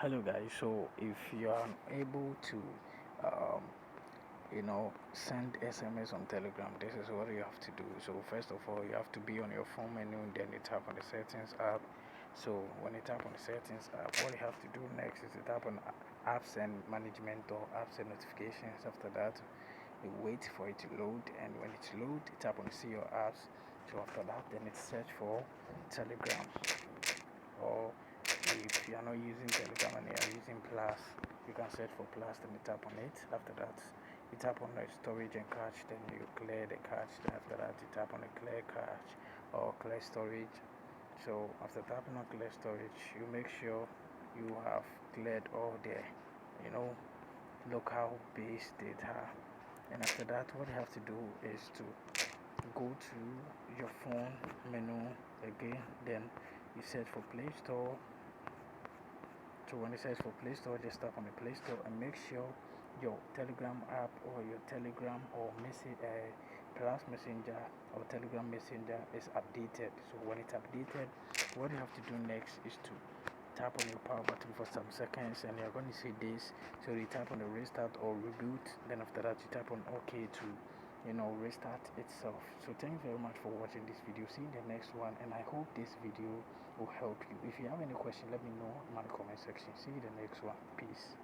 Hello guys, so if you are unable to um, send SMS on Telegram, this is what you have to do. So first of all, you have to be on your phone menu, then you tap on the settings app. So when you tap on the settings app, what you have to do next is to tap on apps and management or apps and notifications. After that, you wait for it to load, and when it's load, you tap on see your apps. So after that, then it's search for Telegram, or if you are not using Telegram and you are using Plus, you can search for Plus, then you tap on it. After that, you tap on the storage and cache, then you clear the cache. Then after that, you tap on the clear cache or clear storage. So after tapping on clear storage, you make sure you have cleared all the you know local based data. And after that, what you have to do is to go to your phone menu again, then you search for Play Store. So when it says for Play Store, just tap on the Play Store and make sure your Telegram app or your Telegram or Plus Messenger or Telegram Messenger is updated. So when it's updated, what you have to do next is to tap on your power button for some seconds, and you're going to see this. So you tap on the restart or reboot, then after that you tap on OK to restart itself. So thank you very much for watching this video. See you in the next one, and I hope this video will help you. If you have any question, let me know in the comment section. See you in the next one. Peace.